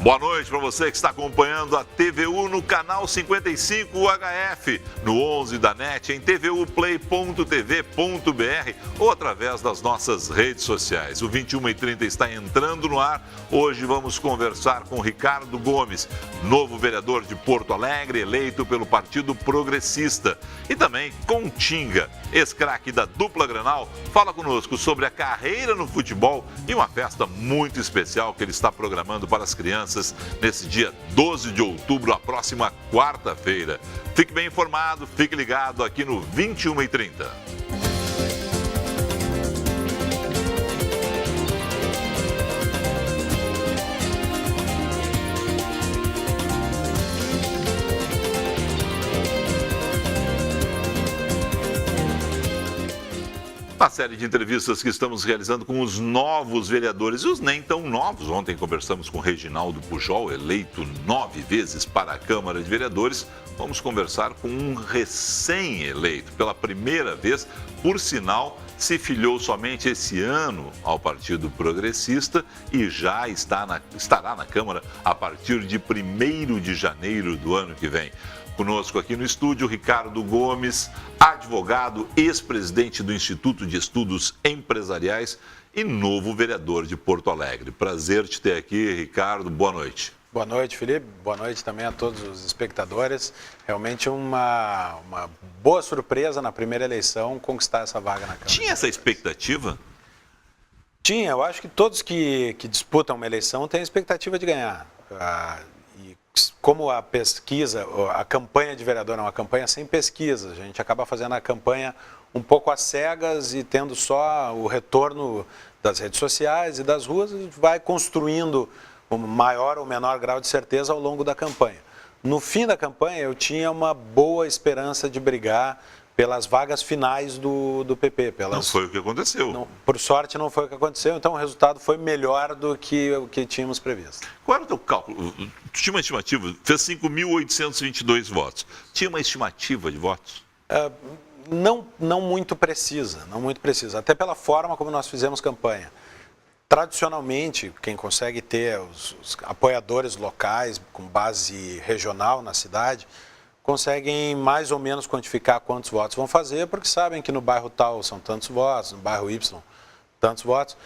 Boa noite para você que está acompanhando a TVU no canal 55 UHF, no 11 da NET, em tvuplay.tv.br ou através das nossas redes sociais. O 21h30 está entrando no ar. Hoje vamos conversar com Ricardo Gomes, novo vereador de Porto Alegre, eleito pelo Partido Progressista. E também com Tinga, ex-craque da dupla Grenal, fala conosco sobre a carreira no futebol e uma festa muito especial que ele está programando para as crianças nesse dia 12 de outubro, a próxima quarta-feira. Fique bem informado, fique ligado aqui no 21h30. Uma série de entrevistas que estamos realizando com os novos vereadores e os nem tão novos. Ontem conversamos com Reginaldo Pujol, eleito 9 vezes para a Câmara de Vereadores. Vamos conversar com um recém-eleito, pela primeira vez, por sinal, se filiou somente esse ano ao Partido Progressista e já estará na Câmara a partir de 1º de janeiro do ano que vem. Conosco aqui no estúdio, Ricardo Gomes, advogado, ex-presidente do Instituto de Estudos Empresariais e novo vereador de Porto Alegre. Prazer te ter aqui, Ricardo. Boa noite. Boa noite, Felipe. Boa noite também a todos os espectadores. Realmente uma boa surpresa na primeira eleição conquistar essa vaga na Câmara. Tinha essa expectativa? Tinha. Eu acho que todos que disputam uma eleição têm a expectativa de ganhar. Como a pesquisa, a campanha de vereador é uma campanha sem pesquisa, a gente acaba fazendo a campanha um pouco às cegas e tendo só o retorno das redes sociais e das ruas, a gente vai construindo um maior ou menor grau de certeza ao longo da campanha. No fim da campanha, eu tinha uma boa esperança de brigar pelas vagas finais do PP. Não foi o que aconteceu. Não, por sorte, não foi o que aconteceu, então o resultado foi melhor do que o que tínhamos previsto. Qual era o teu cálculo? Tu tinha uma estimativa, fez 5.822 votos. Tinha uma estimativa de votos? Não muito precisa, até pela forma como nós fizemos campanha. Tradicionalmente, quem consegue ter os apoiadores locais com base regional na cidade, conseguem mais ou menos quantificar quantos votos vão fazer, porque sabem que no bairro tal são tantos votos, no bairro Y tantos votos.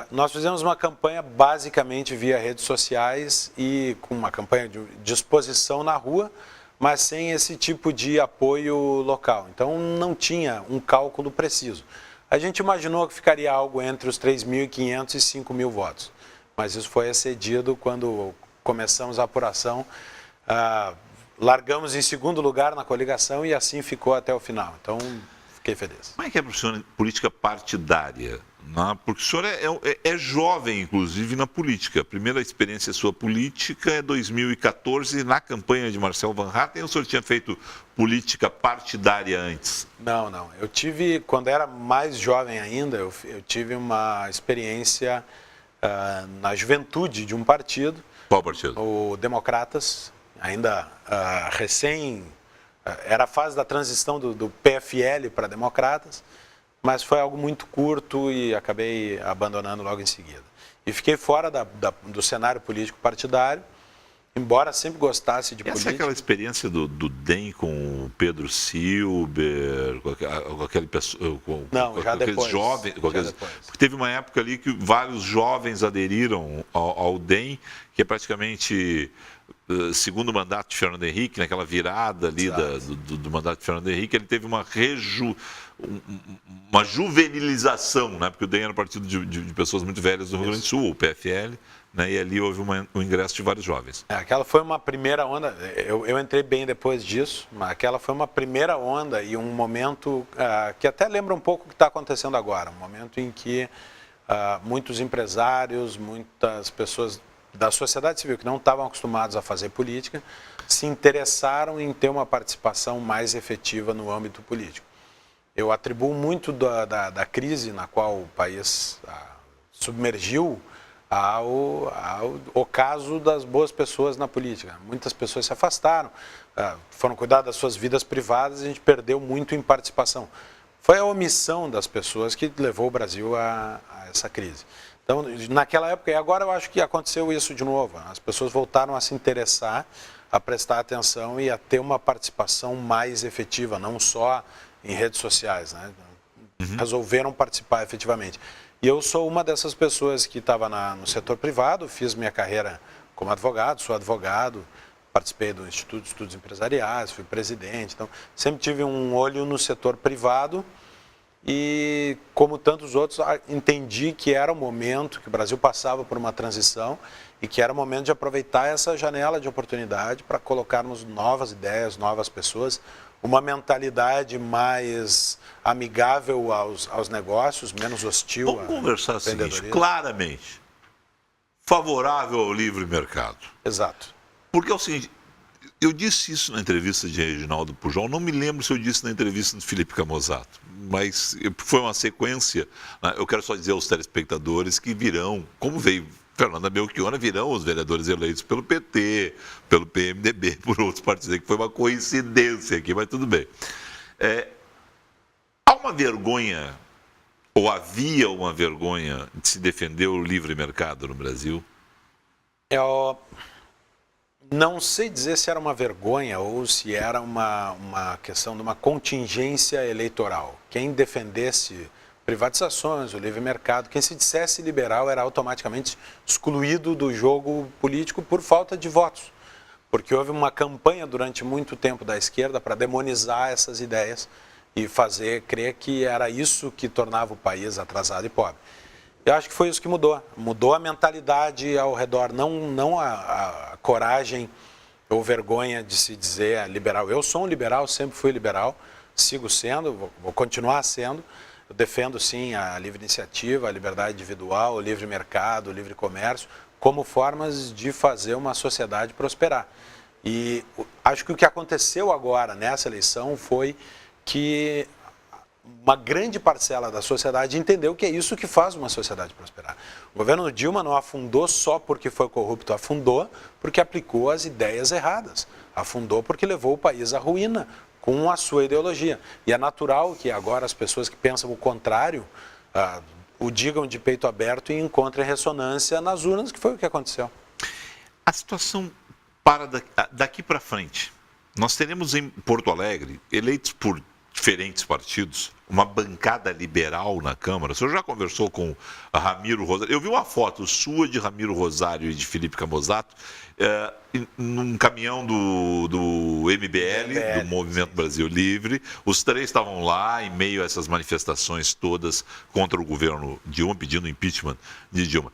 Nós fizemos uma campanha basicamente via redes sociais e com uma campanha de exposição na rua, mas sem esse tipo de apoio local. Então não tinha um cálculo preciso. A gente imaginou que ficaria algo entre os 3.500 e 5.000 votos, mas isso foi excedido quando começamos a apuração. Largamos em segundo lugar na coligação e assim ficou até o final. Então, fiquei feliz. Como é que é para o senhor política partidária? Porque o senhor é jovem, inclusive, na política. A primeira experiência sua política é 2014, na campanha de Marcel Van Hatten, ou o senhor tinha feito política partidária antes? Não. Eu tive, quando era mais jovem ainda, eu tive uma experiência na juventude de um partido. Qual partido? O Democratas. Ainda era a fase da transição do PFL para Democratas, mas foi algo muito curto e acabei abandonando logo em seguida. E fiquei fora do cenário político partidário, embora sempre gostasse de política. Essa é aquela experiência do DEM com o Pedro Silber, com aquele pessoa, Não, já depois. Jovens, porque teve uma época ali que vários jovens aderiram ao DEM, que é praticamente segundo mandato de Fernando Henrique, naquela virada ali do mandato de Fernando Henrique, ele teve uma juvenilização, né? Porque o DEM era um partido de pessoas muito velhas do Rio Grande do Sul, o PFL, né? E ali houve um ingresso de vários jovens. Aquela foi uma primeira onda, eu entrei bem depois disso, mas aquela foi uma primeira onda e um momento que até lembra um pouco o que está acontecendo agora, um momento em que muitos empresários, muitas pessoas da sociedade civil que não estavam acostumados a fazer política, se interessaram em ter uma participação mais efetiva no âmbito político. Eu atribuo muito da crise na qual o país submergiu ao caso das boas pessoas na política. Muitas pessoas se afastaram, foram cuidar das suas vidas privadas e a gente perdeu muito em participação. Foi a omissão das pessoas que levou o Brasil a essa crise. Então, naquela época, e agora eu acho que aconteceu isso de novo. As pessoas voltaram a se interessar, a prestar atenção e a ter uma participação mais efetiva, não só em redes sociais, né? Resolveram participar efetivamente. E eu sou uma dessas pessoas que estava no setor privado, fiz minha carreira como advogado, sou advogado, participei do Instituto de Estudos Empresariais, fui presidente, então sempre tive um olho no setor privado e, como tantos outros, entendi que era o momento, que o Brasil passava por uma transição e que era o momento de aproveitar essa janela de oportunidade para colocarmos novas ideias, novas pessoas, uma mentalidade mais amigável aos negócios, menos hostil. Vamos conversar o seguinte, claramente, favorável ao livre mercado. Exato. Porque é o seguinte, eu disse isso na entrevista de Reginaldo Pujol, não me lembro se eu disse na entrevista do Felipe Camozato, mas foi uma sequência. Eu quero só dizer aos telespectadores que virão, como veio Fernanda Melchiona, virão os vereadores eleitos pelo PT, pelo PMDB, por outros partidos, que foi uma coincidência aqui, mas tudo bem. Há uma vergonha, ou havia uma vergonha de se defender o livre mercado no Brasil? Eu não sei dizer se era uma vergonha ou se era uma questão de uma contingência eleitoral. Quem defendesse privatizações, o livre mercado, quem se dissesse liberal era automaticamente excluído do jogo político por falta de votos. Porque houve uma campanha durante muito tempo da esquerda para demonizar essas ideias e fazer crer que era isso que tornava o país atrasado e pobre. Eu acho que foi isso que mudou. Mudou a mentalidade ao redor, não a coragem ou vergonha de se dizer liberal. Eu sou um liberal, sempre fui liberal, sigo sendo, vou continuar sendo. Eu defendo, sim, a livre iniciativa, a liberdade individual, o livre mercado, o livre comércio, como formas de fazer uma sociedade prosperar. E acho que o que aconteceu agora nessa eleição foi que uma grande parcela da sociedade entendeu que é isso que faz uma sociedade prosperar. O governo Dilma não afundou só porque foi corrupto, afundou porque aplicou as ideias erradas, afundou porque levou o país à ruína com a sua ideologia. E é natural que agora as pessoas que pensam o contrário o digam de peito aberto e encontrem ressonância nas urnas, que foi o que aconteceu. A situação para daqui para frente. Nós teremos em Porto Alegre, eleitos por diferentes partidos, uma bancada liberal na Câmara. O senhor já conversou com a Ramiro Rosário? Eu vi uma foto sua de Ramiro Rosário e de Felipe Camozato num caminhão do MBL, do Movimento Brasil Livre. Os três estavam lá em meio a essas manifestações todas contra o governo Dilma, pedindo impeachment de Dilma.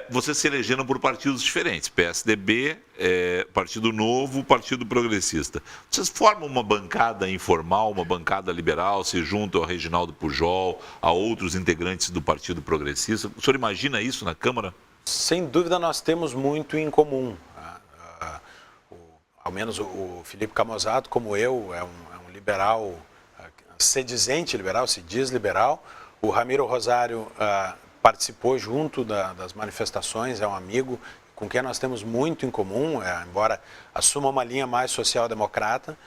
Vocês se elegeram por partidos diferentes, PSDB, Partido Novo, Partido Progressista. Vocês formam uma bancada informal, uma bancada liberal, se juntam a Reginaldo Pujol, a outros integrantes do Partido Progressista. O senhor imagina isso na Câmara? Sem dúvida, nós temos muito em comum. Ao menos o Felipe Camozato, como eu, é um liberal, se dizente liberal, se diz liberal. O Ramiro Rosário participou junto das manifestações, é um amigo com quem nós temos muito em comum, embora assuma uma linha mais social-democrata.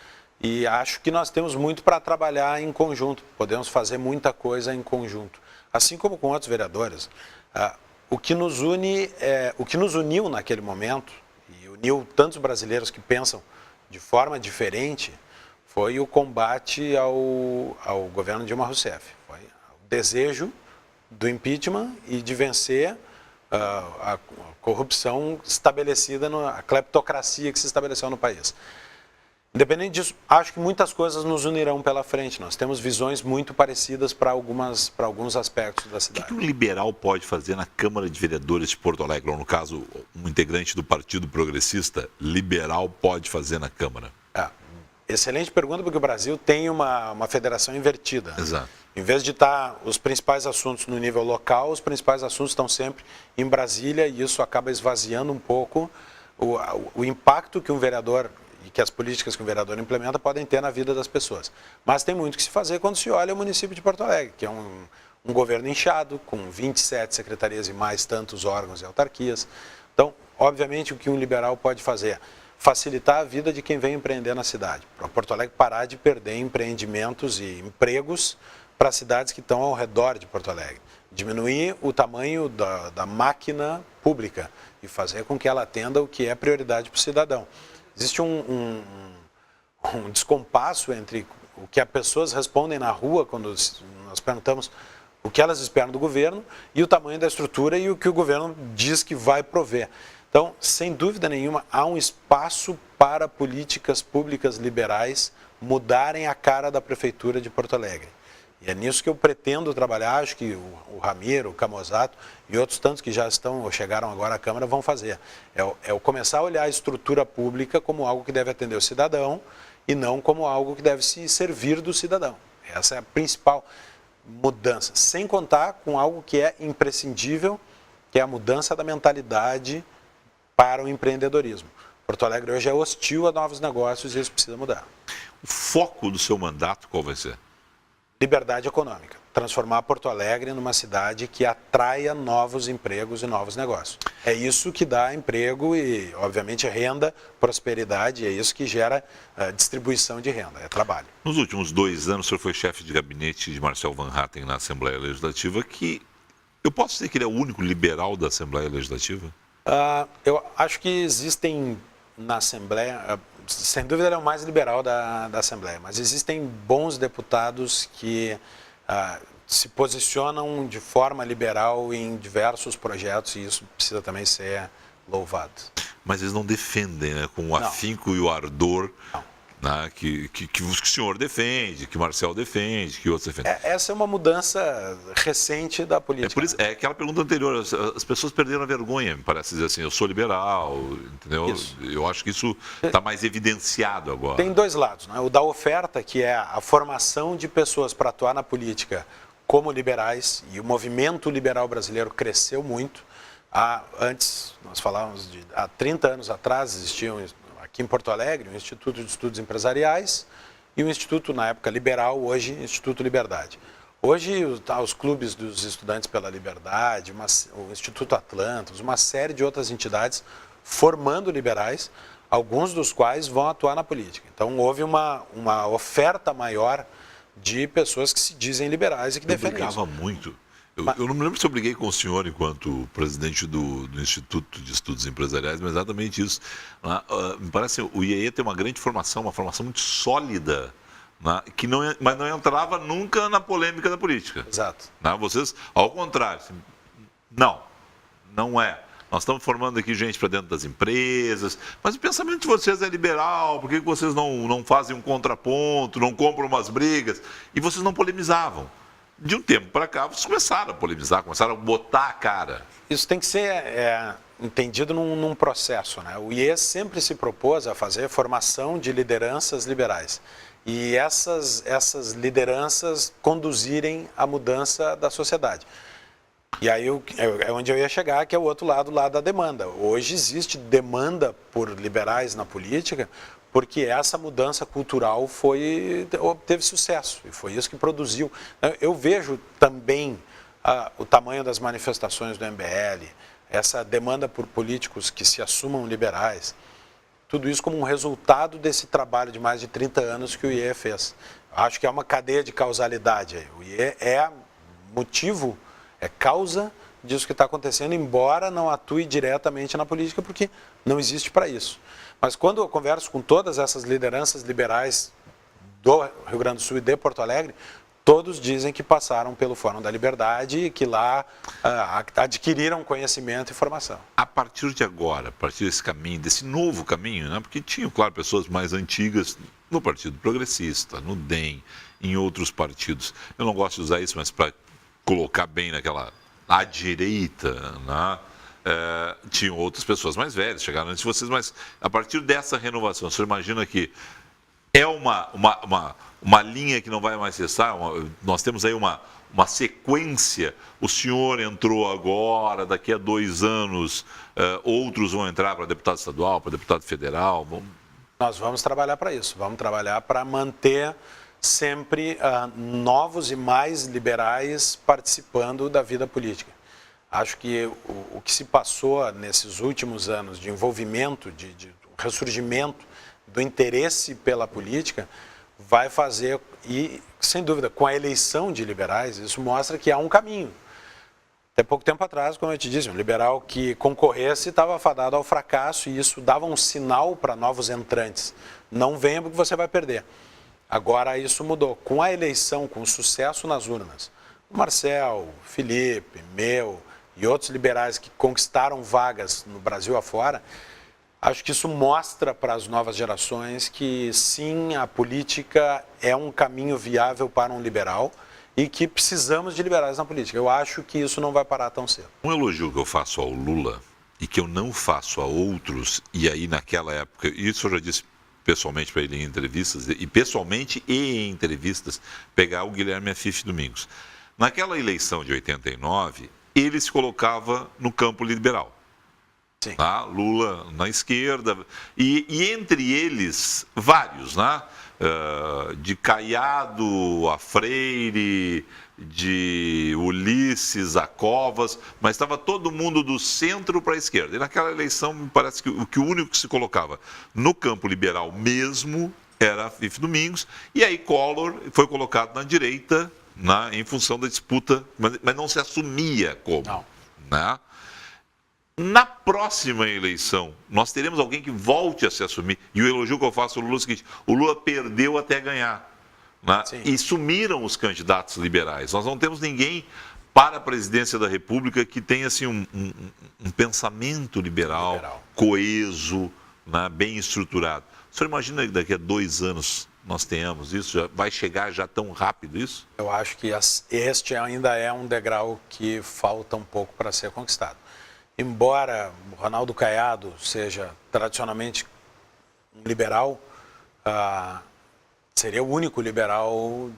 E acho que nós temos muito para trabalhar em conjunto, podemos fazer muita coisa em conjunto. Assim como com outros vereadores. O que nos uniu naquele momento, e uniu tantos brasileiros que pensam de forma diferente, foi o combate ao governo Dilma Rousseff. Foi o desejo do impeachment e de vencer a corrupção estabelecida, a cleptocracia que se estabeleceu no país. Independente disso, acho que muitas coisas nos unirão pela frente. Nós temos visões muito parecidas para alguns aspectos da cidade. O que um liberal pode fazer na Câmara de Vereadores de Porto Alegre, ou no caso, um integrante do Partido Progressista liberal pode fazer na Câmara? Excelente pergunta, porque o Brasil tem uma federação invertida. Exato. Em vez de estar os principais assuntos no nível local, os principais assuntos estão sempre em Brasília e isso acaba esvaziando um pouco o impacto que um vereador e que as políticas que um vereador implementa podem ter na vida das pessoas. Mas tem muito que se fazer quando se olha o município de Porto Alegre, que é um governo inchado, com 27 secretarias e mais tantos órgãos e autarquias. Então, obviamente, o que um liberal pode fazer é facilitar a vida de quem vem empreender na cidade. Para Porto Alegre parar de perder empreendimentos e empregos para cidades que estão ao redor de Porto Alegre. diminuir o tamanho da máquina pública e fazer com que ela atenda o que é prioridade para o cidadão. Existe um descompasso entre o que as pessoas respondem na rua quando nós perguntamos o que elas esperam do governo e o tamanho da estrutura e o que o governo diz que vai prover. Então, sem dúvida nenhuma, há um espaço para políticas públicas liberais mudarem a cara da Prefeitura de Porto Alegre. E é nisso que eu pretendo trabalhar, acho que o Ramiro, o Camozato e outros tantos que já estão ou chegaram agora à Câmara vão fazer. É o começar a olhar a estrutura pública como algo que deve atender o cidadão e não como algo que deve se servir do cidadão. Essa é a principal mudança, sem contar com algo que é imprescindível, que é a mudança da mentalidade para o empreendedorismo. Porto Alegre hoje é hostil a novos negócios e isso precisa mudar. O foco do seu mandato qual vai ser? Liberdade econômica. Transformar Porto Alegre numa cidade que atraia novos empregos e novos negócios. É isso que dá emprego e, obviamente, renda, prosperidade, é isso que gera distribuição de renda, é trabalho. Nos últimos 2 anos, o senhor foi chefe de gabinete de Marcel Van Hatten na Assembleia Legislativa, que eu posso dizer que ele é o único liberal da Assembleia Legislativa? Eu acho que existem na Assembleia, sem dúvida ele é o mais liberal da Assembleia, mas existem bons deputados que se posicionam de forma liberal em diversos projetos e isso precisa também ser louvado. Mas eles não defendem, né, com o afinco e o ardor, né, que o senhor defende, que o Marcel defende, que outros defendem. Essa é uma mudança recente da política. É por isso, é aquela pergunta anterior, as pessoas perderam a vergonha, me parece dizer assim, eu sou liberal, entendeu? Isso. Eu acho que isso está mais evidenciado agora. Tem dois lados, né? O da oferta, que é a formação de pessoas para atuar na política como liberais, e o movimento liberal brasileiro cresceu muito. Antes, nós falávamos há 30 anos atrás, existiam aqui em Porto Alegre, o Instituto de Estudos Empresariais e o Instituto, na época, liberal, hoje, Instituto Liberdade. Hoje, os clubes dos estudantes pela liberdade, o Instituto Atlantos, uma série de outras entidades formando liberais, alguns dos quais vão atuar na política. Então, houve uma oferta maior de pessoas que se dizem liberais e que defendem isso. Eu brigava muito. Eu não me lembro se eu briguei com o senhor enquanto presidente do Instituto de Estudos Empresariais, mas exatamente isso. Me parece que o IEE tem uma grande formação, uma formação muito sólida, mas não entrava nunca na polêmica da política. Exato. Vocês, ao contrário, não é. Nós estamos formando aqui gente para dentro das empresas, mas o pensamento de vocês é liberal, por que vocês não fazem um contraponto, não compram umas brigas? E vocês não polemizavam. De um tempo para cá, vocês começaram a polemizar, começaram a botar a cara. Isso tem que ser entendido num processo, né? O IE sempre se propôs a fazer formação de lideranças liberais. E essas lideranças conduzirem a mudança da sociedade. E aí é onde eu ia chegar, que é o outro lado lá da demanda. Hoje existe demanda por liberais na política, porque essa mudança cultural obteve sucesso, e foi isso que produziu. Eu vejo também o tamanho das manifestações do MBL, essa demanda por políticos que se assumam liberais, tudo isso como um resultado desse trabalho de mais de 30 anos que o IE fez. Acho que é uma cadeia de causalidade aí. O IE é motivo, é causa disso que está acontecendo, embora não atue diretamente na política, porque não existe para isso. Mas quando eu converso com todas essas lideranças liberais do Rio Grande do Sul e de Porto Alegre, todos dizem que passaram pelo Fórum da Liberdade e que lá adquiriram conhecimento e formação. A partir de agora, a partir desse caminho, desse novo caminho, né? Porque tinham, claro, pessoas mais antigas no Partido Progressista, no DEM, em outros partidos. Eu não gosto de usar isso, mas para colocar bem à direita, né? Tinham outras pessoas mais velhas, chegaram antes de vocês, mas a partir dessa renovação, você imagina que é uma linha que não vai mais cessar? Nós temos aí uma sequência, o senhor entrou agora, daqui a 2 anos, outros vão entrar para deputado estadual, para deputado federal? Nós vamos trabalhar para isso, vamos trabalhar para manter sempre novos e mais liberais participando da vida política. Acho que o que se passou nesses últimos anos de envolvimento, de ressurgimento do interesse pela política, vai fazer, e sem dúvida, com a eleição de liberais, isso mostra que há um caminho. Até pouco tempo atrás, como eu te disse, um liberal que concorresse estava fadado ao fracasso e isso dava um sinal para novos entrantes. Não venha porque você vai perder. Agora isso mudou. Com a eleição, com o sucesso nas urnas, o Marcel, o Felipe, meu e outros liberais que conquistaram vagas no Brasil afora, acho que isso mostra para as novas gerações que sim, a política é um caminho viável para um liberal e que precisamos de liberais na política. Eu acho que isso não vai parar tão cedo. Um elogio que eu faço ao Lula e que eu não faço a outros, e aí naquela época, isso eu já disse pessoalmente para ele em entrevistas, e pessoalmente e em entrevistas, pegar o Guilherme Afif Domingos. Naquela eleição de 89, ele se colocava no campo liberal. Sim. Tá? Lula na esquerda, e entre eles, vários, né? De Caiado a Freire, de Ulisses a Covas, mas estava todo mundo do centro para a esquerda. E naquela eleição, me parece que o único que se colocava no campo liberal mesmo era Afif Domingos, e aí Collor foi colocado na direita, em função da disputa, mas não se assumia como. Não. Né? Na próxima eleição, nós teremos alguém que volte a se assumir. E o elogio que eu faço ao Lula é o seguinte: o Lula perdeu até ganhar. Né? E sumiram os candidatos liberais. Nós não temos ninguém para a presidência da República que tenha assim, um pensamento liberal, coeso, né? Bem estruturado. O senhor imagina que daqui a 2 anos nós tenhamos isso? Já vai chegar já tão rápido isso? Eu acho que este ainda é um degrau que falta um pouco para ser conquistado. Embora o Ronaldo Caiado seja tradicionalmente um liberal, seria o único liberal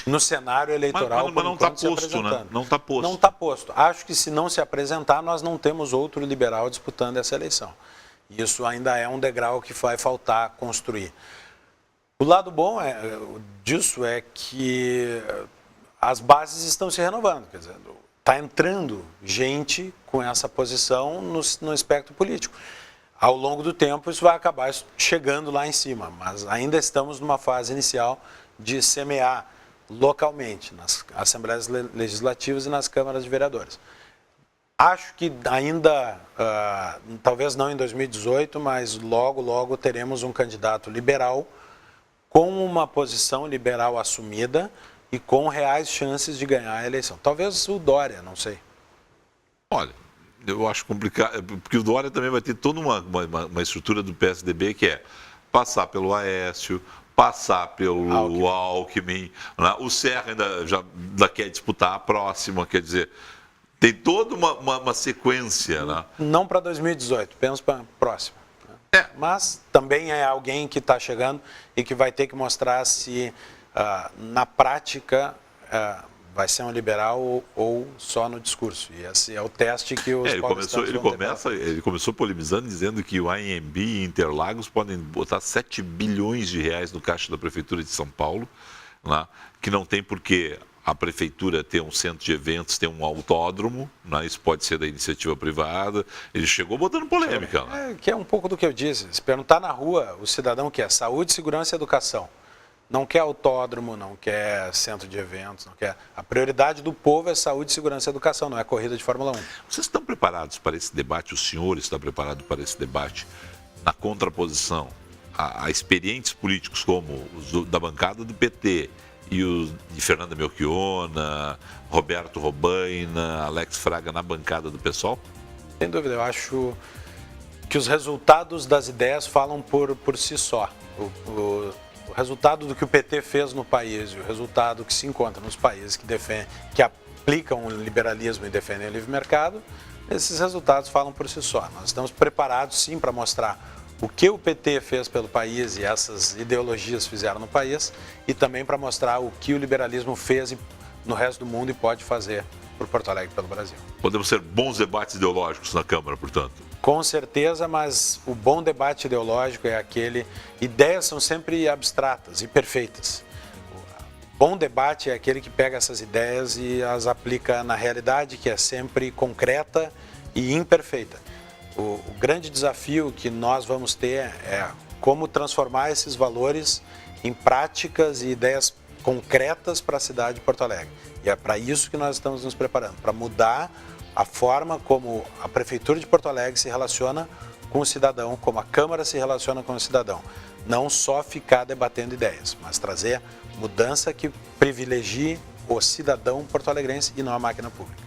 no cenário eleitoral. Mas não está posto, né? Não está posto. Não está posto. Acho que se não se apresentar, nós não temos outro liberal disputando essa eleição. Isso ainda é um degrau que vai faltar construir. O lado bom disso é que as bases estão se renovando, quer dizer, está entrando gente com essa posição no espectro político. Ao longo do tempo, isso vai acabar chegando lá em cima, mas ainda estamos numa fase inicial de semear localmente, nas assembleias legislativas e nas câmaras de vereadores. Acho que ainda, talvez não em 2018, mas logo, logo teremos um candidato liberal com uma posição liberal assumida e com reais chances de ganhar a eleição. Talvez o Dória, não sei. Olha, eu acho complicado, porque o Dória também vai ter toda uma estrutura do PSDB que é passar pelo Aécio, passar pelo Alckmin, né? O Serra ainda já quer disputar a próxima, quer dizer, tem toda uma sequência. Né? Não para 2018, penso para a próxima. Mas também é alguém que está chegando e que vai ter que mostrar se na prática vai ser um liberal ou só no discurso. E esse é o teste que os ele começou polemizando, dizendo que o AMB e Interlagos podem botar 7 bilhões de reais no caixa da Prefeitura de São Paulo, né? Que não tem porquê a Prefeitura ter um centro de eventos, ter um autódromo, né? Isso pode ser da iniciativa privada. Ele chegou botando polêmica. Né? Que é um pouco do que eu disse. Se perguntar na rua, o cidadão quer saúde, segurança e educação. Não quer autódromo, não quer centro de eventos, não quer. A prioridade do povo é saúde, segurança e educação, não é corrida de Fórmula 1. Vocês estão preparados para esse debate? O senhor está preparado para esse debate na contraposição a experientes políticos como os da bancada do PT e os de Fernanda Melchiona, Roberto Robaina, Alex Fraga na bancada do PSOL? Sem dúvida, eu acho que os resultados das ideias falam por si só. O resultado do que o PT fez no país e o resultado que se encontra nos países que aplicam o liberalismo e defendem o livre mercado, esses resultados falam por si só. Nós estamos preparados sim para mostrar o que o PT fez pelo país e essas ideologias fizeram no país e também para mostrar o que o liberalismo fez no resto do mundo e pode fazer por Porto Alegre e pelo Brasil. Podemos ter bons debates ideológicos na Câmara, portanto. Com certeza, mas o bom debate ideológico é aquele... Ideias são sempre abstratas e perfeitas. O bom debate é aquele que pega essas ideias e as aplica na realidade, que é sempre concreta e imperfeita. O grande desafio que nós vamos ter é como transformar esses valores em práticas e ideias concretas para a cidade de Porto Alegre. E é para isso que nós estamos nos preparando, para mudar a forma como a Prefeitura de Porto Alegre se relaciona com o cidadão, como a Câmara se relaciona com o cidadão. Não só ficar debatendo ideias, mas trazer mudança que privilegie o cidadão porto-alegrense e não a máquina pública.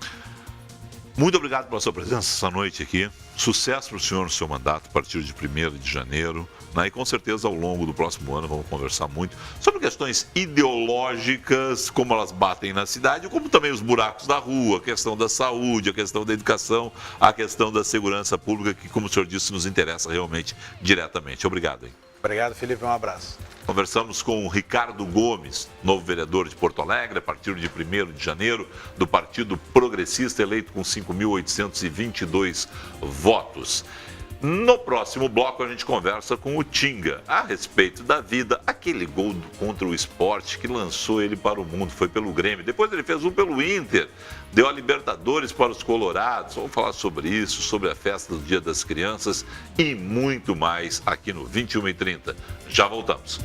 Muito obrigado pela sua presença essa noite aqui. Sucesso para o senhor no seu mandato, a partir de 1º de janeiro. E com certeza ao longo do próximo ano vamos conversar muito sobre questões ideológicas, como elas batem na cidade, como também os buracos da rua, a questão da saúde, a questão da educação, a questão da segurança pública, que, como o senhor disse, nos interessa realmente diretamente. Obrigado, hein? Obrigado, Felipe. Um abraço. Conversamos com o Ricardo Gomes, novo vereador de Porto Alegre, a partir de 1º de janeiro, do Partido Progressista, eleito com 5.822 votos. No próximo bloco a gente conversa com o Tinga a respeito da vida, aquele gol contra o Sport que lançou ele para o mundo, foi pelo Grêmio, depois ele fez um pelo Inter, deu a Libertadores para os colorados. Vamos falar sobre isso, sobre a festa do Dia das Crianças e muito mais aqui no 21h30. Já voltamos.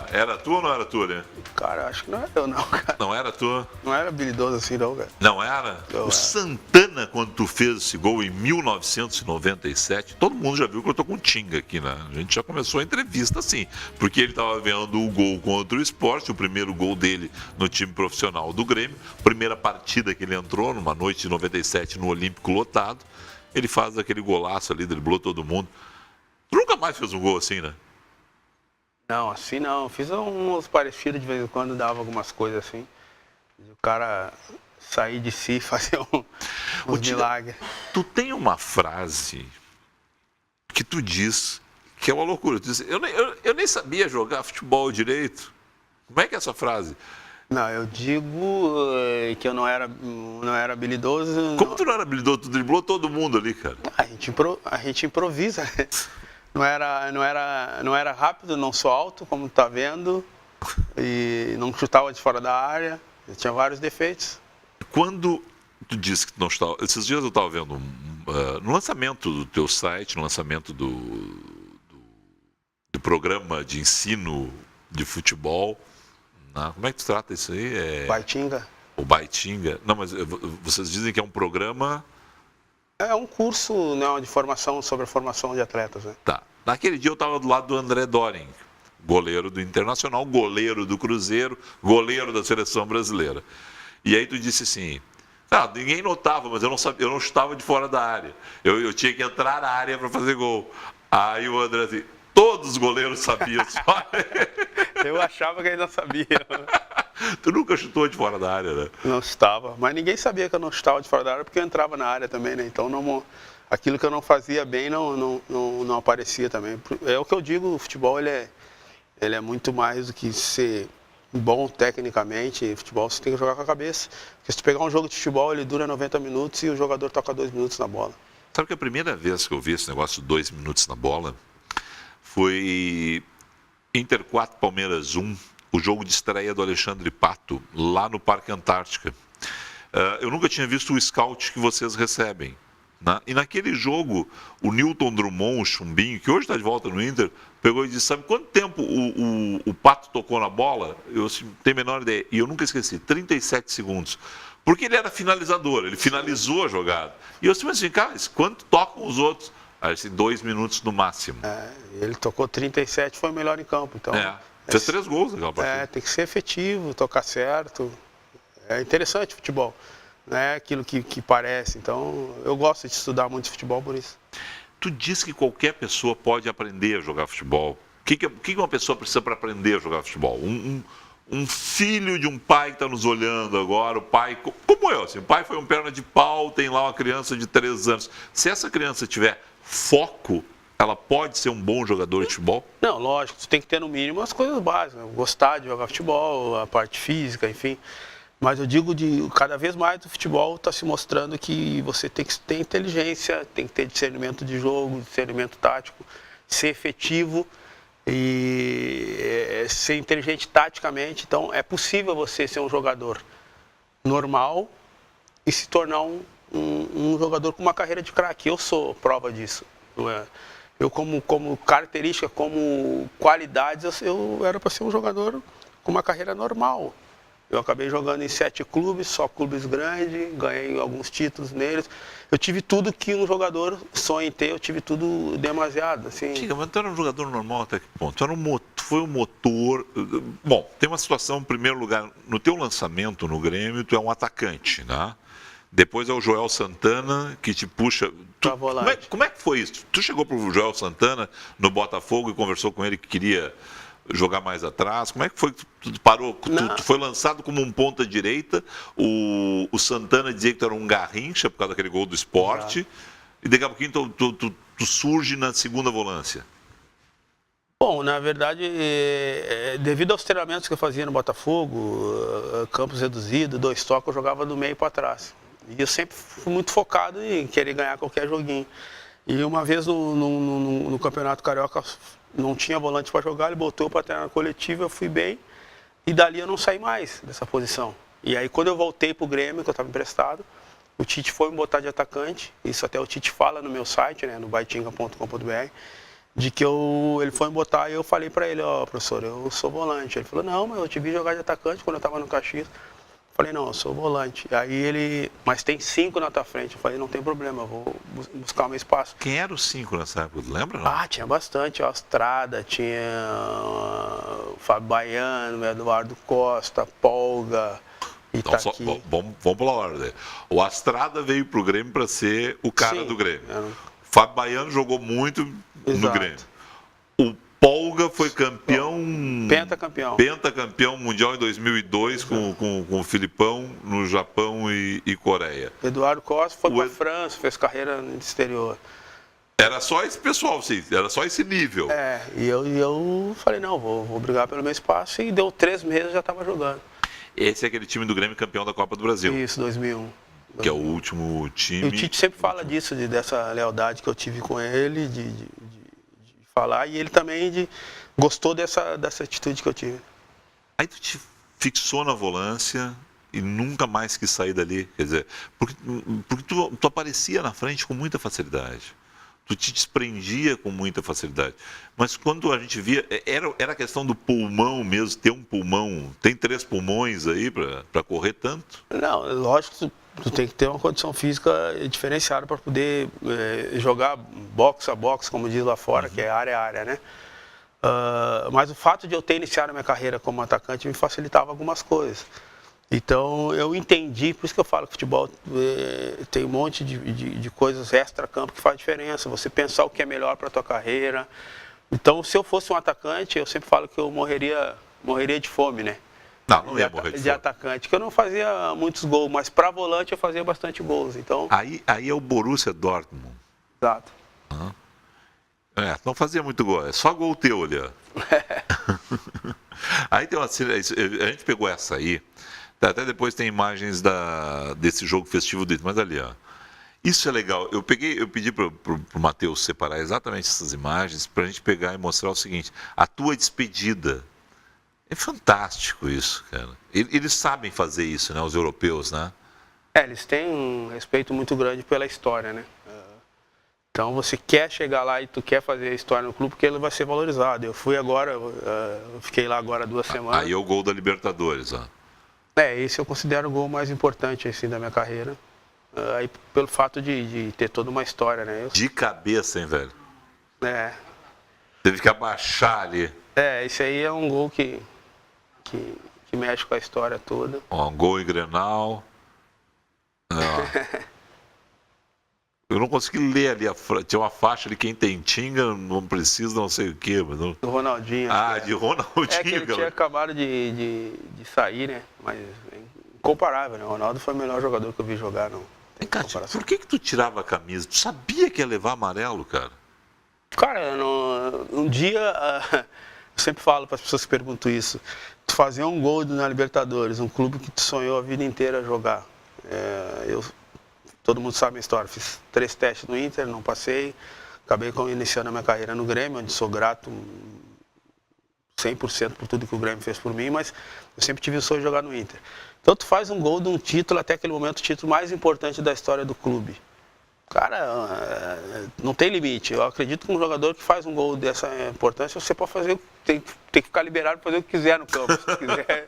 Era tu ou não era tu, né? Cara, acho que não era eu não, cara. Não era tu? Não era habilidoso assim não, cara. Não era? Não o era. Santana, quando tu fez esse gol em 1997, todo mundo já viu que eu tô com Tinga aqui, né? A gente já começou a entrevista assim, porque ele tava vendo o gol contra o Sport, o primeiro gol dele no time profissional do Grêmio, primeira partida que ele entrou, numa noite de 97 no Olímpico lotado, ele faz aquele golaço ali, driblou todo mundo. Tu nunca mais fez um gol assim, né? Não, assim não. Fiz uns parecidos de vez em quando, dava algumas coisas assim. O cara sair de si e fazer uns milagres. Tu tem uma frase que tu diz que é uma loucura. Tu diz, eu nem sabia jogar futebol direito. Como é que é essa frase? Não, eu digo que eu não era habilidoso. Como tu não era habilidoso? Tu driblou todo mundo ali, cara. A gente improvisa, né? Não era rápido, não sou alto, como tá vendo, e não chutava de fora da área, eu tinha vários defeitos. Quando tu disse que tu não estava... Esses dias eu estava vendo no lançamento do teu site, no lançamento do programa de ensino de futebol, né? Como é que tu trata isso aí? Baitinga. O Baitinga. Não, mas vocês dizem que é um programa... É um curso, né, de formação, sobre a formação de atletas, né? Tá. Naquele dia eu estava do lado do André Doring, goleiro do Internacional, goleiro do Cruzeiro, goleiro da Seleção Brasileira. E aí tu disse assim, ninguém notava, mas eu não chutava de fora da área. Eu tinha que entrar na área para fazer gol. Aí o André assim, todos os goleiros sabiam só. Eu achava que ele não sabia. Tu nunca chutou de fora da área, né? Não chutava, mas ninguém sabia que eu não chutava de fora da área, porque eu entrava na área também, né? Então aquilo que eu não fazia bem não aparecia também. É o que eu digo, o futebol ele é muito mais do que ser bom tecnicamente. Futebol você tem que jogar com a cabeça. Porque se tu pegar um jogo de futebol, ele dura 90 minutos e o jogador toca 2 minutos na bola. Sabe que a primeira vez que eu vi esse negócio de 2 minutos na bola foi Inter 4, Palmeiras 1, o jogo de estreia do Alexandre Pato, lá no Parque Antártica. Eu nunca tinha visto o scout que vocês recebem. Né? E naquele jogo, o Newton Drummond, o Chumbinho, que hoje está de volta no Inter, pegou e disse, sabe quanto tempo o Pato tocou na bola? Eu assim, tenho a menor ideia. E eu nunca esqueci, 37 segundos. Porque ele era finalizador, ele finalizou a jogada. E eu disse assim, cara, quanto tocam os outros? Aí assim, 2 minutos no máximo. Ele tocou 37, foi o melhor em campo. Então, fez 3 gols naquela partida. Tem que ser efetivo, tocar certo. É interessante o futebol. Não é aquilo que parece. Então, eu gosto de estudar muito futebol por isso. Tu diz que qualquer pessoa pode aprender a jogar futebol. O que uma pessoa precisa para aprender a jogar futebol? um filho de um pai que está nos olhando agora, o pai, como eu, assim, o pai foi um perna de pau, tem lá uma criança de 3 anos. Se essa criança tiver foco, ela pode ser um bom jogador de futebol? Não, lógico, você tem que ter no mínimo as coisas básicas, né? Gostar de jogar futebol, a parte física, enfim. Mas eu digo cada vez mais o futebol está se mostrando que você tem que ter inteligência, tem que ter discernimento de jogo, discernimento tático, ser efetivo e ser inteligente taticamente. Então é possível você ser um jogador normal e se tornar um jogador com uma carreira de craque. Eu sou prova disso. Eu como característica, como qualidades, eu era para ser um jogador com uma carreira normal. Eu acabei jogando em 7 clubes, só clubes grandes, ganhei alguns títulos neles. Eu tive tudo que um jogador sonha em ter, eu tive tudo demasiado. Assim. Diga, mas tu era um jogador normal até que ponto? Tu foi um motor... Bom, tem uma situação, em primeiro lugar, no teu lançamento no Grêmio, tu é um atacante, né? Depois é o Joel Santana que te puxa... Como é que foi isso? Tu chegou pro Joel Santana no Botafogo e conversou com ele que queria jogar mais atrás? Como é que foi que tu parou? Tu foi lançado como um ponta-direita, o Santana dizia que tu era um garrincha por causa daquele gol do Sport, e daqui a pouquinho tu surge na segunda volância. Bom, na verdade, devido aos treinamentos que eu fazia no Botafogo, campos reduzidos, 2 toques, eu jogava do meio para trás. E eu sempre fui muito focado em querer ganhar qualquer joguinho. E uma vez no Campeonato Carioca não tinha volante para jogar, ele botou para treinar na coletiva, eu fui bem. E dali eu não saí mais dessa posição. E aí quando eu voltei para o Grêmio, que eu estava emprestado, o Tite foi me botar de atacante. Isso até o Tite fala no meu site, né, no baitinga.com.br, de que ele foi me botar e eu falei para ele, professor, eu sou volante. Ele falou, não, mas eu te vi jogar de atacante quando eu estava no Caxias. Falei, não, eu sou volante. Aí ele, mas tem 5 na tua frente. Eu falei, não tem problema, eu vou buscar o meu espaço. Quem eram os 5 nessa época? Lembra? Não? Tinha bastante. A Estrada, tinha o Fábio Baiano, Eduardo Costa, Polga, Itaqui. Então, vamos pela ordem. O Astrada veio pro Grêmio para ser o cara do Grêmio. O Fábio Baiano jogou muito no Grêmio. O Polga foi campeão... Pentacampeão mundial em 2002 com o Filipão no Japão e Coreia. Eduardo Costa foi para a França, fez carreira no exterior. Era só esse pessoal, sim, era só esse nível. E eu falei, não, vou brigar pelo meu espaço, e deu 3 meses já estava jogando. Esse é aquele time do Grêmio campeão da Copa do Brasil. Isso, 2001. Que é o último time. E o Tite sempre fala disso, dessa lealdade que eu tive com ele, de falar, e ele também gostou dessa atitude que eu tive. Aí tu te fixou na volância e nunca mais quis sair dali, quer dizer, porque tu aparecia na frente com muita facilidade. Tu te desprendia com muita facilidade. Mas quando a gente via, era a questão do pulmão mesmo, ter um pulmão, tem 3 pulmões aí para correr tanto? Não, lógico, tu tem que ter uma condição física diferenciada para poder jogar box a box, como diz lá fora, que é área a área, né? Mas o fato de eu ter iniciado a minha carreira como atacante me facilitava algumas coisas. Então eu entendi, por isso que eu falo que futebol tem um monte de coisas extra-campo que faz diferença. Você pensar o que é melhor para a tua carreira. Então se eu fosse um atacante, eu sempre falo que eu morreria de fome, né? Não ia morrer de fome. Atacante, que eu não fazia muitos gols, mas para volante eu fazia bastante gols. Então... Aí é o Borussia Dortmund. Exato. Não fazia muito gol, é só gol teu ali, ó. Aí tem a gente pegou essa aí, até depois tem imagens desse jogo festivo dele, mas ali, ó. Isso é legal. Eu pedi para o Matheus separar exatamente essas imagens para a gente pegar e mostrar o seguinte: a tua despedida. É fantástico isso, cara. Eles sabem fazer isso, né? Os europeus, né? Eles têm um respeito muito grande pela história, né? Então você quer chegar lá e tu quer fazer a história no clube porque ele vai ser valorizado. Eu fui agora, eu fiquei lá agora 2 semanas. Aí é o gol da Libertadores, ó. Esse eu considero o gol mais importante assim da minha carreira. Aí pelo fato de ter toda uma história, né? De cabeça, hein, velho? Teve que abaixar ali. Esse aí é um gol que mexe com a história toda. Um gol em Grenal. Eu não consegui ler ali, tinha uma faixa de quem tem tinga, não precisa não sei o quê. Mas não... Do Ronaldinho. De Ronaldinho. É que ele tinha acabado de sair, né? Mas é incomparável, né? O Ronaldo foi o melhor jogador que eu vi jogar. Vem cá, por que tu tirava a camisa? Tu sabia que ia levar amarelo, cara? Cara, um dia, eu sempre falo para as pessoas que perguntam isso, tu fazer um gol na Libertadores, um clube que tu sonhou a vida inteira jogar. Todo mundo sabe a história, fiz 3 testes no Inter, não passei, acabei iniciando a minha carreira no Grêmio, onde sou grato 100% por tudo que o Grêmio fez por mim, mas eu sempre tive o sonho de jogar no Inter. Então tu faz um gol de um título, até aquele momento o título mais importante da história do clube. Cara, não tem limite. Eu acredito que um jogador que faz um gol dessa importância, você pode fazer, tem que ficar liberado para fazer o que quiser no campo. Se quiser.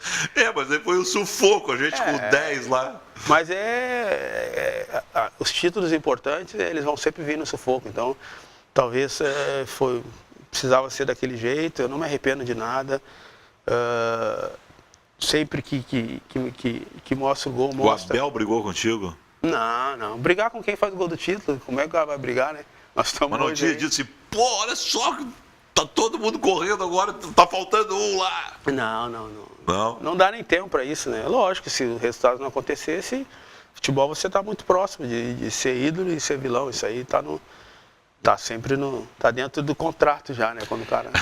Mas aí foi um sufoco, a gente com 10 lá. Mas os títulos importantes, eles vão sempre vir no sufoco. Então, talvez precisava ser daquele jeito. Eu não me arrependo de nada. Sempre que mostra o gol, mostra. O Abel brigou contigo? Não. Brigar com quem faz o gol do título, como é que o cara vai brigar, né? Nós estamos. Mas não tinha dito assim, olha só, tá todo mundo correndo agora, tá faltando um lá. Não. Não dá nem tempo para isso, né? Lógico, se o resultado não acontecesse, futebol você tá muito próximo de ser ídolo e ser vilão. Isso aí tá dentro do contrato já, né? Quando o cara...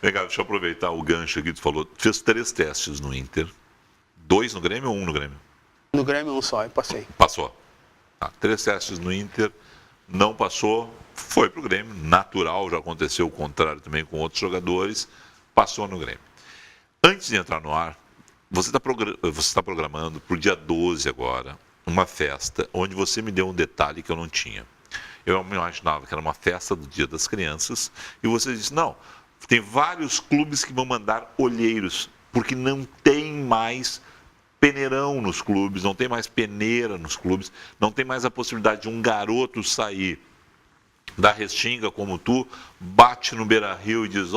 Legal, deixa eu aproveitar o gancho aqui, tu falou, fez 3 testes no Inter, 2 no Grêmio ou 1 no Grêmio? No Grêmio 1 só, e passei. Passou. 3 testes no Inter, não passou, foi pro Grêmio, natural, já aconteceu o contrário também com outros jogadores, passou no Grêmio. Antes de entrar no ar, você está programando para o dia 12 agora, uma festa, onde você me deu um detalhe que eu não tinha. Eu me imaginava que era uma festa do Dia das Crianças, e você disse, não, tem vários clubes que vão mandar olheiros, porque não tem mais peneirão nos clubes, não tem mais peneira nos clubes, não tem mais a possibilidade de um garoto sair da Restinga como tu, bate no Beira-Rio e diz,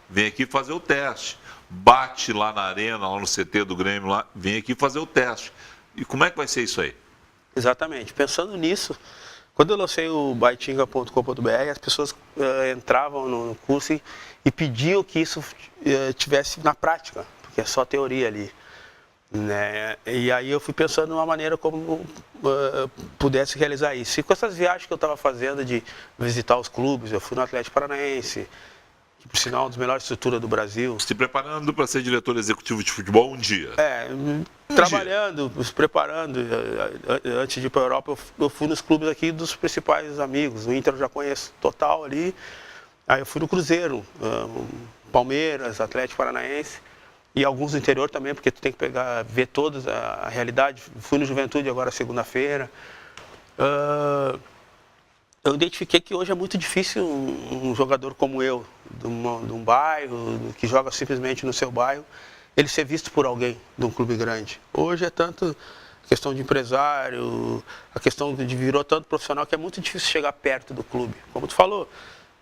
vem aqui fazer o teste. Bate lá na arena, lá no CT do Grêmio, lá, vem aqui fazer o teste. E como é que vai ser isso aí? Exatamente. Pensando nisso, quando eu lancei o baitinga.com.br, as pessoas entravam no curso e pediam que isso tivesse na prática, porque é só teoria ali. Né? E aí eu fui pensando numa maneira como pudesse realizar isso. E com essas viagens que eu estava fazendo de visitar os clubes, eu fui no Atlético Paranaense, que por sinal é uma das melhores estruturas do Brasil. Se preparando para ser diretor executivo de futebol um dia? Trabalhando, se preparando. Antes de ir para a Europa, eu fui nos clubes aqui dos principais amigos. O Inter eu já conheço total ali. Aí eu fui no Cruzeiro, Palmeiras, Atlético Paranaense. E alguns do interior também, porque tu tem que ver todos a realidade. Fui no Juventude agora segunda-feira. Eu identifiquei que hoje é muito difícil um jogador como eu, de um bairro, que joga simplesmente no seu bairro, ele ser visto por alguém de um clube grande. Hoje é tanto a questão de empresário, a questão de virou tanto profissional que é muito difícil chegar perto do clube. Como tu falou,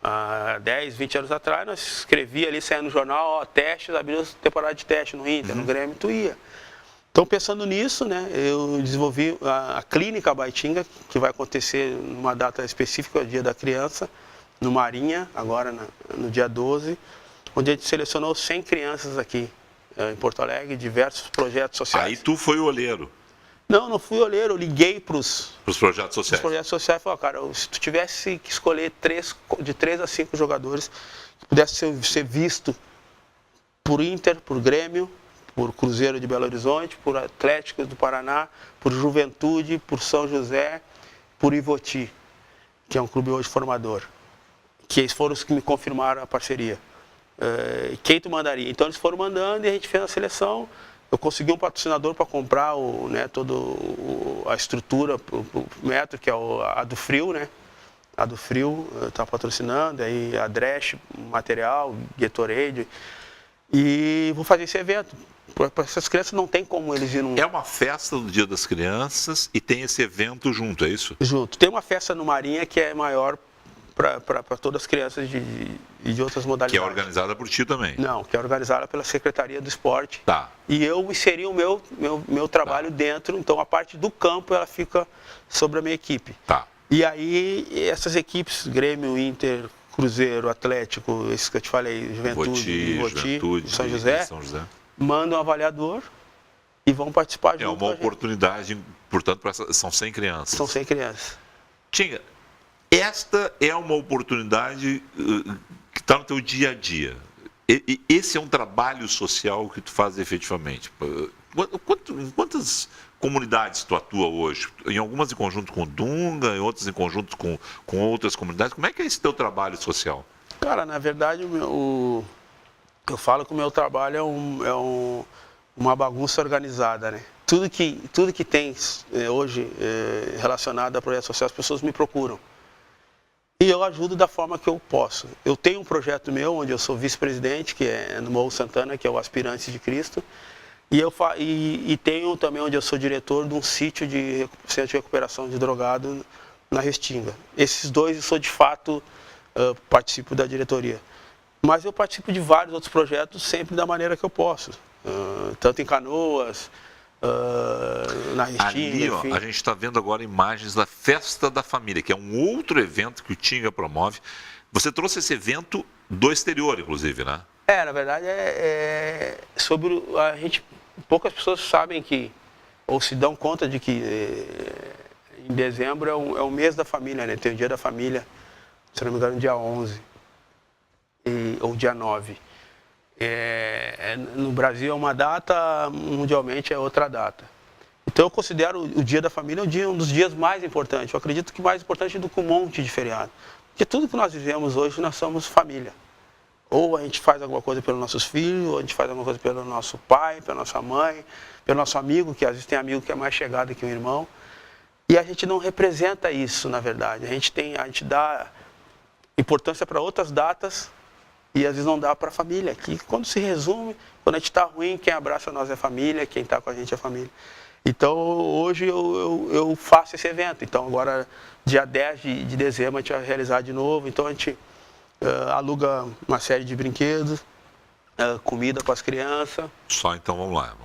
há 10, 20 anos atrás, nós escrevia ali, saía no jornal, testes, abriu temporada de teste no Inter, no Grêmio, tu ia. Então, pensando nisso, né, eu desenvolvi a Clínica Baitinga, que vai acontecer numa data específica, o Dia da Criança, no Marinha, agora no dia 12, onde a gente selecionou 100 crianças aqui em Porto Alegre, diversos projetos sociais. Aí tu foi o olheiro? Não fui olheiro, eu liguei para os projetos sociais. Os projetos sociais e falei, cara, se tu tivesse que escolher de 3 a 5 jogadores que pudesse ser visto por Inter, por Grêmio, por Cruzeiro de Belo Horizonte, por Atlético do Paraná, por Juventude, por São José, por Ivoti, que é um clube hoje formador, que eles foram os que me confirmaram a parceria. Quem tu mandaria? Então eles foram mandando e a gente fez a seleção. Eu consegui um patrocinador para comprar toda a estrutura pro metro, que é a do Frio, né? A do Frio está patrocinando, aí a Dresch, material, Gatorade. E vou fazer esse evento. Para essas crianças não tem como eles ir num... É uma festa do Dia das Crianças e tem esse evento junto, é isso? Junto. Tem uma festa no Marinha que é maior para todas as crianças de outras modalidades. Que é organizada por ti também? Não, que é organizada pela Secretaria do Esporte. Tá. E eu inseri o meu trabalho dentro, então a parte do campo ela fica sobre a minha equipe. Tá. E aí, essas equipes, Grêmio, Inter, Cruzeiro, Atlético, esses que eu te falei, Juventude, São José, mandam um avaliador e vão participar junto. É uma oportunidade, portanto, são 100 crianças. São 100 crianças. Tinha, esta é uma oportunidade que está no teu dia a dia. Esse é um trabalho social que tu faz efetivamente. Em quantas comunidades tu atua hoje? Em algumas em conjunto com o Dunga, em outras em conjunto com outras comunidades. Como é que é esse teu trabalho social? Cara, na verdade, eu falo que o meu trabalho é uma bagunça organizada, né? Tudo que tem hoje relacionado a projetos sociais, as pessoas me procuram. E eu ajudo da forma que eu posso. Eu tenho um projeto meu, onde eu sou vice-presidente, que é no Morro Santana, que é o Aspirantes de Cristo. E tenho também onde eu sou diretor de um sítio de centro de recuperação de drogado na Restinga. Esses dois eu sou de fato, participo da diretoria. Mas eu participo de vários outros projetos sempre da maneira que eu posso. Tanto em Canoas, na Restinga, ali, ó, enfim. A gente está vendo agora imagens da Festa da Família, que é um outro evento que o Tinga promove. Você trouxe esse evento do exterior, inclusive, né? Na verdade, sobre a gente. Poucas pessoas sabem ou se dão conta de que em dezembro é o mês da família, né? Tem o dia da família, se não me engano, dia 11 ou dia 9. No Brasil é uma data, mundialmente é outra data. Então eu considero o dia da família um dos dias mais importantes. Eu acredito que mais importante do que um monte de feriado. Porque tudo que nós vivemos hoje, nós somos família. Ou a gente faz alguma coisa pelos nossos filhos, ou a gente faz alguma coisa pelo nosso pai, pela nossa mãe, pelo nosso amigo, que às vezes tem amigo que é mais chegado que um irmão. E a gente não representa isso, na verdade. A gente dá importância para outras datas e às vezes não dá para a família. Que quando se resume, quando a gente está ruim, quem abraça nós é família, quem está com a gente é família. Então hoje eu faço esse evento. Então agora, dia 10 de dezembro, a gente vai realizar de novo. Então a gente aluga uma série de brinquedos, comida para as crianças. Só então vamos lá,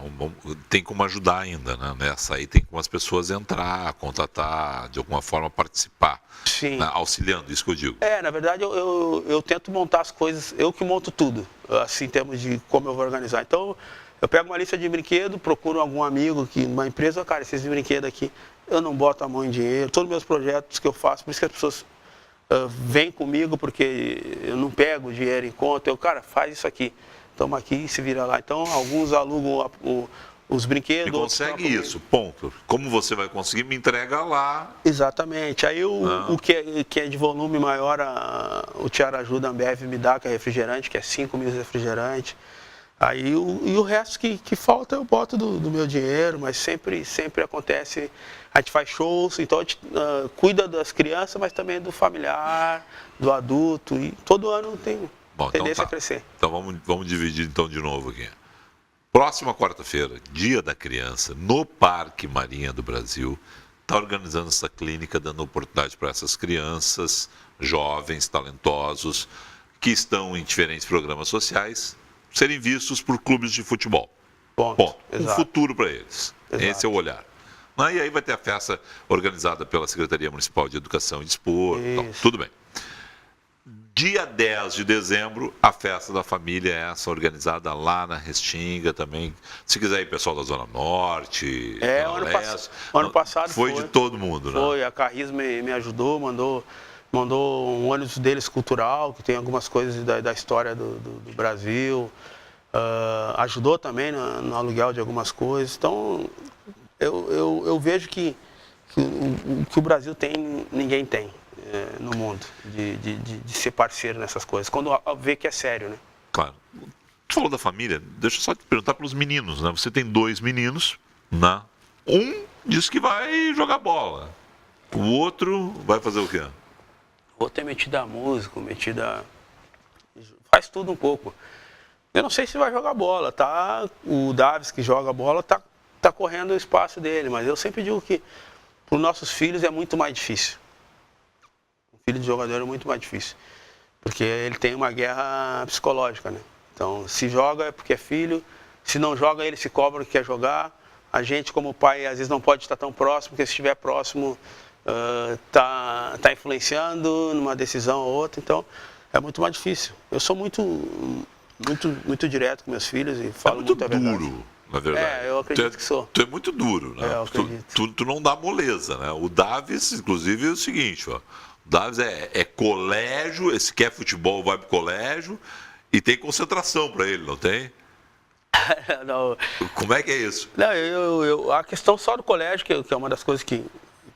tem como ajudar ainda, né? Nessa aí tem como as pessoas entrar, contatar, de alguma forma participar. Sim. Né? Auxiliando, isso que eu digo. Na verdade eu tento montar as coisas, eu que monto tudo, assim, em termos de como eu vou organizar. Então eu pego uma lista de brinquedos, procuro algum amigo que numa empresa, cara, esses brinquedos aqui, eu não boto a mão em dinheiro, todos os meus projetos que eu faço, por isso que as pessoas vêm comigo, porque eu não pego dinheiro em conta, cara, faz isso aqui. Toma aqui e se vira lá. Então, alguns alugam os brinquedos. E consegue isso, ponto. Como você vai conseguir, me entrega lá. Exatamente. Aí o que é de volume maior, o Tiara Ajuda, a Ambev me dá, que é refrigerante, que é 5 mil refrigerantes. Aí o resto que falta eu boto do meu dinheiro, mas sempre acontece. A gente faz shows, então a gente cuida das crianças, mas também do familiar, do adulto. E todo ano tem... Bom, tendência então a crescer. Então vamos dividir então de novo aqui. Próxima quarta-feira, Dia da Criança, no Parque Marinha do Brasil, está organizando essa clínica, dando oportunidade para essas crianças, jovens, talentosos, que estão em diferentes programas sociais, serem vistos por clubes de futebol. Ponto. Um futuro para eles. Exato. Esse é o olhar. E aí vai ter a festa organizada pela Secretaria Municipal de Educação e Desporto. Então, tudo bem. Dia 10 de dezembro, a Festa da Família é essa, organizada lá na Restinga também. Se quiser ir, pessoal da Zona Norte, ano passado foi de todo mundo, né? Foi, a Carris me ajudou, mandou um ônibus deles cultural, que tem algumas coisas da história do Brasil. Ajudou também no aluguel de algumas coisas. Então, eu vejo que o que o Brasil tem, ninguém tem. No mundo, de ser parceiro nessas coisas, quando vê que é sério, né? Claro. Tu falou da família, deixa eu só te perguntar pelos meninos, né? Você tem 2 meninos, né? Um diz que vai jogar bola, o outro vai fazer o quê? O outro é metido a músico, faz tudo um pouco. Eu não sei se vai jogar bola, tá? O Davis, que joga bola, tá correndo o espaço dele, mas eu sempre digo que para os nossos filhos é muito mais difícil. Filho de jogador é muito mais difícil, porque ele tem uma guerra psicológica, né? Então, se joga é porque é filho, se não joga ele se cobra que quer jogar. A gente, como pai, às vezes não pode estar tão próximo, porque se estiver próximo tá influenciando numa decisão ou outra, então é muito mais difícil. Eu sou muito direto com meus filhos e falo muito a verdade. Duro, na verdade. Eu acredito que sou. Tu é muito duro, né? Eu acredito. Tu não dá moleza, né? O Davis, inclusive, é o seguinte, ó. O Davis é colégio, se quer futebol, vai pro colégio e tem concentração para ele, não tem? Não. Como é que é isso? Não, a questão só do colégio, que é uma das coisas que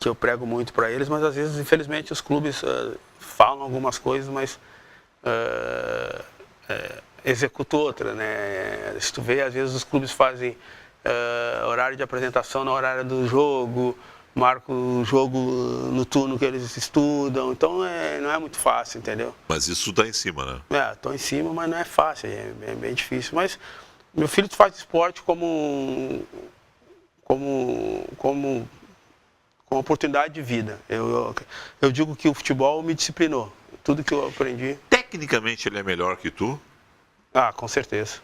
eu prego muito para eles, mas às vezes, infelizmente, os clubes falam algumas coisas, mas executam outra, né? Se tu vê, às vezes os clubes fazem horário de apresentação no horário do jogo, marcam o jogo no turno que eles estudam, então não é muito fácil, entendeu? Mas isso tá em cima, né? Tô em cima, mas não é fácil, é bem difícil. Mas meu filho faz esporte como oportunidade de vida. Eu digo que o futebol me disciplinou. Tudo que eu aprendi. Tecnicamente ele é melhor que tu? Com certeza.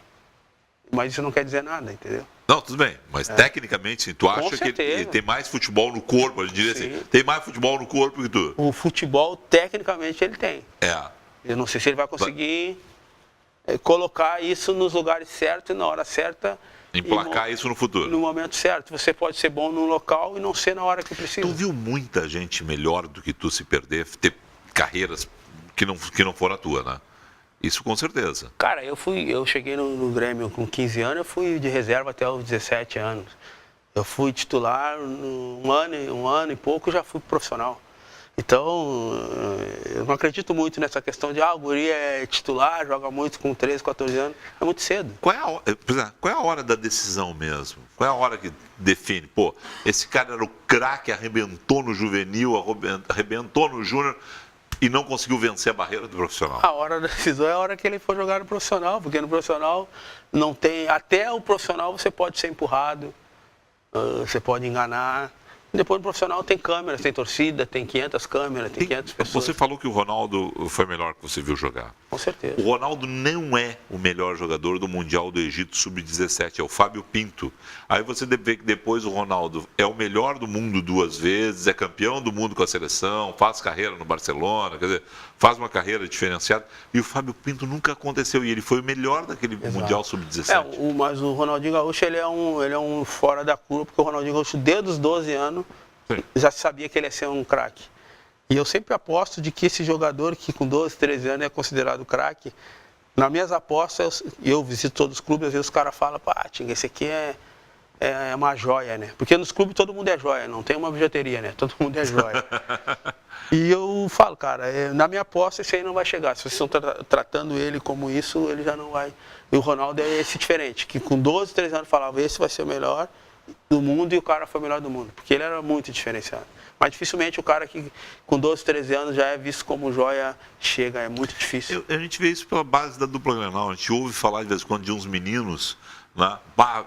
Mas isso não quer dizer nada, entendeu? Não, tudo bem. Mas tecnicamente, sim, tu acha que ele tem mais futebol no corpo? A gente diria assim, tem mais futebol no corpo que tu? O futebol, tecnicamente, ele tem. Eu não sei se ele vai conseguir colocar isso nos lugares certos e na hora certa. Emplacar isso no futuro. No momento certo. Você pode ser bom num local e não ser na hora que precisa. Tu viu muita gente melhor do que tu se perder, ter carreiras que não foram a tua, né? Isso com certeza. Cara, eu cheguei no Grêmio com 15 anos, eu fui de reserva até os 17 anos. Eu fui titular, um ano e pouco já fui profissional. Então, eu não acredito muito nessa questão de o guri é titular, joga muito com 13, 14 anos. É muito cedo. Qual é a hora da decisão mesmo? Qual é a hora que define? Pô, esse cara era o craque, arrebentou no juvenil, arrebentou no júnior e não conseguiu vencer a barreira do profissional. A hora da decisão é a hora que ele for jogar no profissional, porque no profissional não tem... Até o profissional você pode ser empurrado, você pode enganar. Depois no profissional tem câmeras, tem torcida, tem 500 câmeras, tem 500 pessoas. Você falou que o Ronaldo foi melhor que você viu jogar. Com certeza. O Ronaldo não é o melhor jogador do Mundial do Egito Sub-17, é o Fábio Pinto. Aí você vê que depois o Ronaldo é o melhor do mundo 2 vezes, é campeão do mundo com a seleção, faz carreira no Barcelona, quer dizer, faz uma carreira diferenciada. E o Fábio Pinto nunca aconteceu, e ele foi o melhor daquele Mundial Sub-17. Mas o Ronaldinho Gaúcho, ele é um fora da curva, porque o Ronaldinho Gaúcho, desde os 12 anos, já sabia que ele ia ser um craque. E eu sempre aposto de que esse jogador que com 12, 13 anos é considerado craque, nas minhas apostas, eu visito todos os clubes, às vezes os caras falam, Tinga, esse aqui é uma joia, né? Porque nos clubes todo mundo é joia, não tem uma bijuteria, né? Todo mundo é joia. E eu falo, cara, na minha aposta esse aí não vai chegar. Se vocês estão tratando ele como isso, ele já não vai. E o Ronaldo é esse diferente, que com 12, 13 anos falava, esse vai ser o melhor do mundo, e o cara foi o melhor do mundo, porque ele era muito diferenciado. Mas dificilmente o cara que com 12, 13 anos já é visto como joia chega, é muito difícil. A gente vê isso pela base da dupla Grenal, a gente ouve falar de vez em quando de uns meninos, né,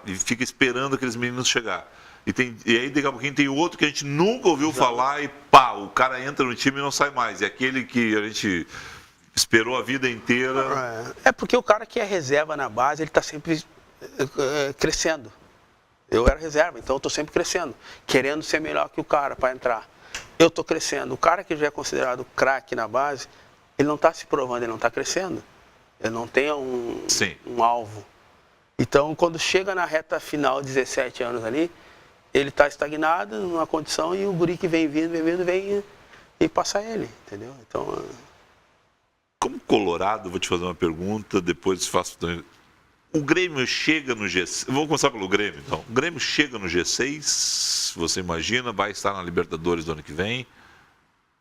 e fica esperando aqueles meninos chegar. E aí daqui a pouquinho tem outro que a gente nunca ouviu falar e o cara entra no time e não sai mais. E aquele que a gente esperou a vida inteira... É porque o cara que é reserva na base, ele está sempre crescendo. Eu era reserva, então eu estou sempre crescendo, querendo ser melhor que o cara para entrar. Eu estou crescendo. O cara que já é considerado craque na base, ele não está se provando, ele não está crescendo. Ele não tem um alvo. Então, quando chega na reta final, 17 anos ali, ele está estagnado numa condição e o guri que vem vindo, vem e passa ele, entendeu? Então... Como colorado, vou te fazer uma pergunta, depois faço... O Grêmio chega no G6, vamos começar pelo Grêmio então. O Grêmio chega no G6, você imagina, vai estar na Libertadores do ano que vem?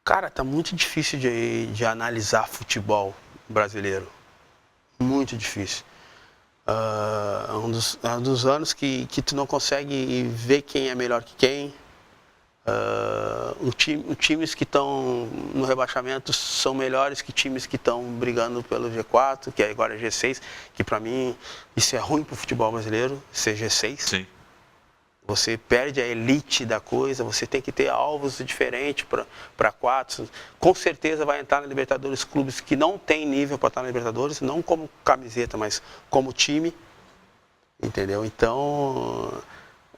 Cara, tá muito difícil de analisar futebol brasileiro. Muito difícil. É um dos anos que tu não consegue ver quem é melhor que quem. Os times que estão no rebaixamento são melhores que times que estão brigando pelo G4, que agora é G6, que para mim isso é ruim para o futebol brasileiro, ser G6. Sim. Você perde a elite da coisa, você tem que ter alvos diferentes para 4. Com certeza vai entrar na Libertadores clubes que não tem nível para estar na Libertadores, não como camiseta, mas como time. Entendeu? Então,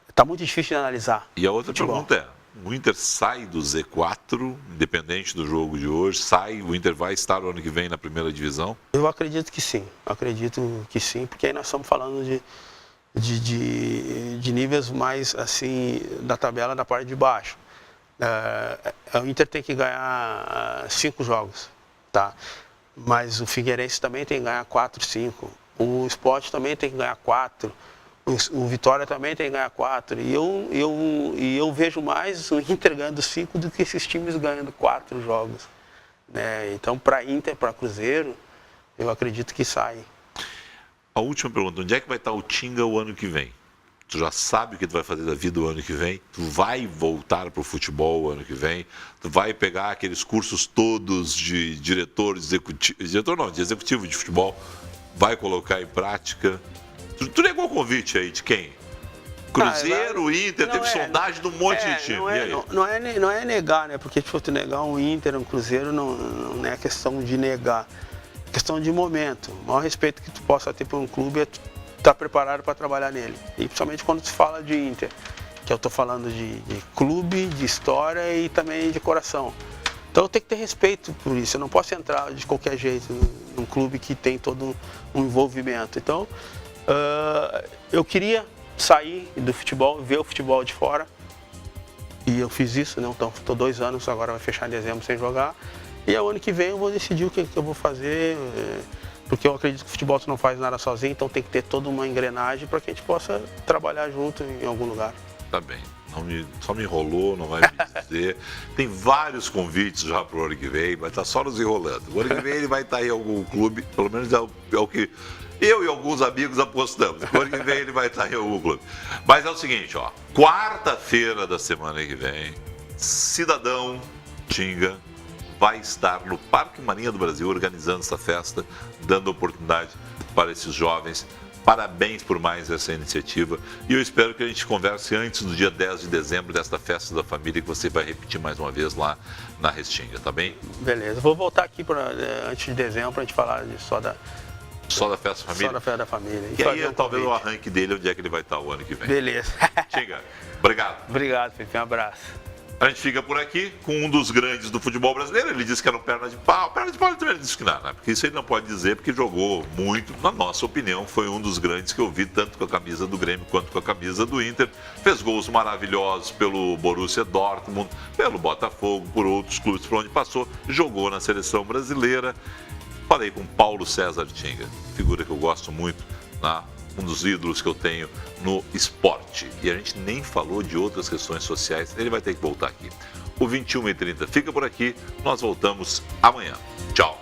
está muito difícil de analisar. E a outra pergunta é, O Inter sai do Z4, independente do jogo de hoje, o Inter vai estar o ano que vem na primeira divisão? Eu acredito que sim, porque aí nós estamos falando de níveis mais assim da tabela da parte de baixo. O Inter tem que ganhar 5 jogos, tá? Mas o Figueirense também tem que ganhar 4, 5. O Sport também tem que ganhar 4. O Vitória também tem que ganhar 4. E eu vejo mais o Inter ganhando 5 do que esses times ganhando 4 jogos, né? Então, para Inter, para Cruzeiro, eu acredito que sai. A última pergunta, onde é que vai estar o Tinga o ano que vem? Tu já sabe o que tu vai fazer da vida o ano que vem? Tu vai voltar para o futebol o ano que vem? Tu vai pegar aqueles cursos todos de de executivo de futebol, vai colocar em prática? Tu negou o convite aí de quem? Cruzeiro, Inter, teve sondagem de um monte de time. Não é negar, né? Porque se tu negar um Inter, um Cruzeiro, não é questão de negar. É questão de momento. O maior respeito que tu possa ter por um clube é tu estar preparado para trabalhar nele. E principalmente quando se fala de Inter, que eu estou falando de clube, de história e também de coração. Então eu tenho que ter respeito por isso. Eu não posso entrar de qualquer jeito num clube que tem todo um envolvimento. Então, eu queria sair do futebol, ver o futebol de fora. E eu fiz isso, né? Então estou 2 anos, agora vai fechar em dezembro sem jogar. E o ano que vem eu vou decidir o que eu vou fazer. Porque eu acredito que o futebol tu não faz nada sozinho, então tem que ter toda uma engrenagem para que a gente possa trabalhar junto em algum lugar. Tá bem. Só me enrolou, não vai me dizer. Tem vários convites já para o ano que vem, vai estar só nos enrolando. O ano que vem ele vai estar em algum clube, pelo menos é o que eu e alguns amigos apostamos. O ano que vem ele vai estar em algum clube. Mas é o seguinte, ó, quarta-feira da semana que vem, Cidadão Tinga vai estar no Parque Marinha do Brasil organizando essa festa, dando oportunidade para esses jovens. Parabéns por mais essa iniciativa e eu espero que a gente converse antes do dia 10 de dezembro desta festa da família que você vai repetir mais uma vez lá na Restinga, tá bem? Beleza, vou voltar aqui antes de dezembro para a gente falar só da festa da família? Só da festa da família. E aí talvez o arranque dele, onde é que ele vai estar o ano que vem. Beleza. Tinga, obrigado. Obrigado, Felipe, um abraço. A gente fica por aqui com um dos grandes do futebol brasileiro. Ele disse que era um perna de pau. Perna de pau ele também disse que não, né? Porque isso ele não pode dizer, porque jogou muito. Na nossa opinião, foi um dos grandes que eu vi, tanto com a camisa do Grêmio quanto com a camisa do Inter. Fez gols maravilhosos pelo Borussia Dortmund, pelo Botafogo, por outros clubes por onde passou. Jogou na seleção brasileira. Falei com Paulo César Tinga, figura que eu gosto muito, né? Um dos ídolos que eu tenho no esporte. E a gente nem falou de outras questões sociais, ele vai ter que voltar aqui. O 21h30 fica por aqui, nós voltamos amanhã. Tchau!